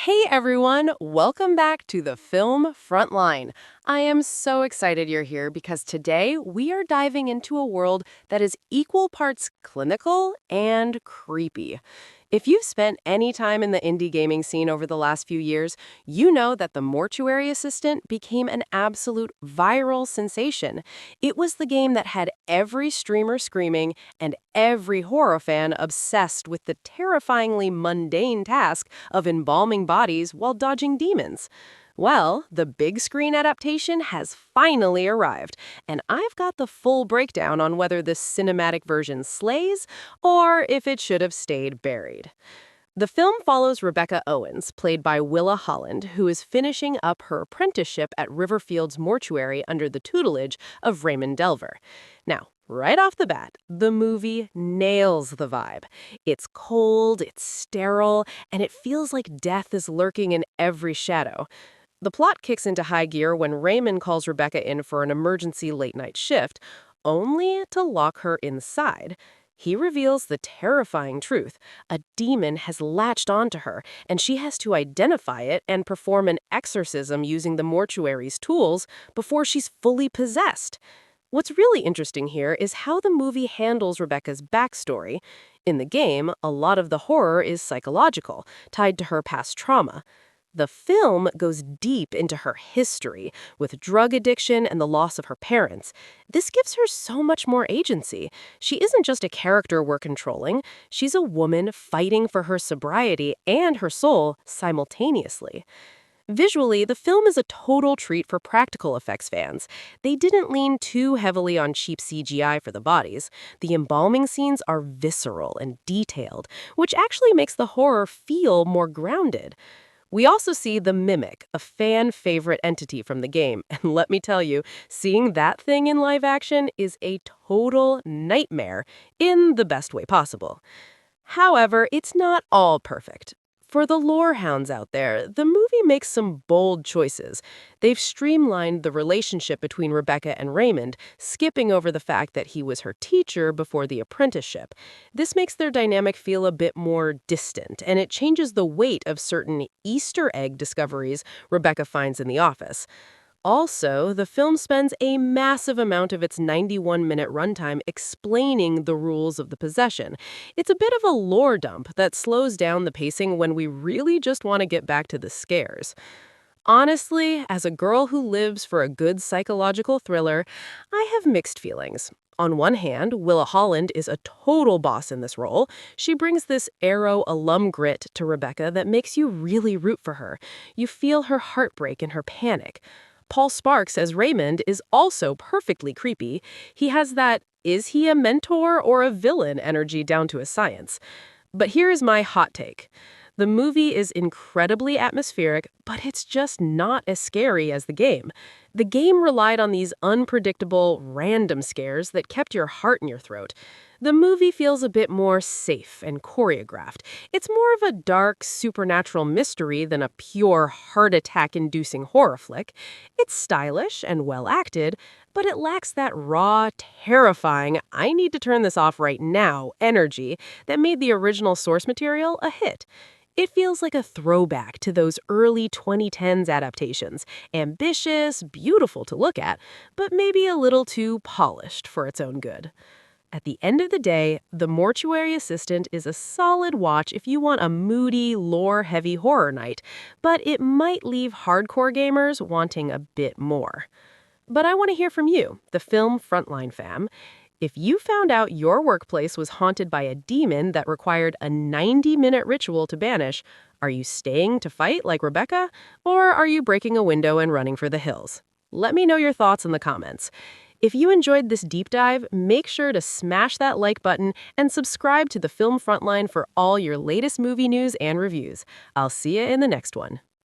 Hey everyone, welcome back to the film Frontline. I am so excited you're here because today we are diving into a world that is equal parts clinical and creepy. If you've spent any time in the indie gaming scene over the last few years, you know that the Mortuary Assistant became an absolute viral sensation. It was the game that had every streamer screaming and every horror fan obsessed with the terrifyingly mundane task of embalming bodies while dodging demons. Well, the big screen adaptation has finally arrived, and I've got the full breakdown on whether this cinematic version slays or if it should have stayed buried. The film follows Rebecca Owens, played by Willa Holland, who is finishing up her apprenticeship at Riverfield's Mortuary under the tutelage of Raymond Delver. Now, right off the bat, the movie nails the vibe. It's cold, it's sterile, and it feels like death is lurking in every shadow. The plot kicks into high gear when Raymond calls Rebecca in for an emergency late-night shift, only to lock her inside. He reveals the terrifying truth. A demon has latched onto her, and she has to identify it and perform an exorcism using the mortuary's tools before she's fully possessed. What's really interesting here is how the movie handles Rebecca's backstory. In the game, a lot of the horror is psychological, tied to her past trauma. The film goes deep into her history, with drug addiction and the loss of her parents. This gives her so much more agency. She isn't just a character we're controlling, she's a woman fighting for her sobriety and her soul simultaneously. Visually, the film is a total treat for practical effects fans. They didn't lean too heavily on cheap CGI for the bodies. The embalming scenes are visceral and detailed, which actually makes the horror feel more grounded. We also see the Mimic, a fan-favorite entity from the game, and let me tell you, seeing that thing in live action is a total nightmare in the best way possible. However, it's not all perfect. For the lore hounds out there, the movie makes some bold choices. They've streamlined the relationship between Rebecca and Raymond, skipping over the fact that he was her teacher before the apprenticeship. This makes their dynamic feel a bit more distant, and it changes the weight of certain Easter egg discoveries Rebecca finds in the office. Also, the film spends a massive amount of its 91-minute runtime explaining the rules of the possession. It's a bit of a lore dump that slows down the pacing when we really just want to get back to the scares. Honestly, as a girl who lives for a good psychological thriller, I have mixed feelings. On one hand, Willa Holland is a total boss in this role. She brings this Arrow alum grit to Rebecca that makes you really root for her. You feel her heartbreak and her panic. Paul Sparks as Raymond is also perfectly creepy. He has that is he a mentor or a villain energy down to a science. But here is my hot take. The movie is incredibly atmospheric, but it's just not as scary as the game. The game relied on these unpredictable, random scares that kept your heart in your throat. The movie feels a bit more safe and choreographed. It's more of a dark, supernatural mystery than a pure, heart attack-inducing horror flick. It's stylish and well acted, but it lacks that raw, terrifying, I need to turn this off right now energy that made the original source material a hit. It feels like a throwback to those early 2010s adaptations. Ambitious, beautiful to look at, but maybe a little too polished for its own good. At the end of the day, The Mortuary Assistant is a solid watch if you want a moody, lore-heavy horror night, but it might leave hardcore gamers wanting a bit more. But I want to hear from you, the film Frontline fam. If you found out your workplace was haunted by a demon that required a 90-minute ritual to banish, are you staying to fight like Rebecca, or are you breaking a window and running for the hills? Let me know your thoughts in the comments. If you enjoyed this deep dive, make sure to smash that like button and subscribe to the Film Frontline for all your latest movie news and reviews. I'll see you in the next one.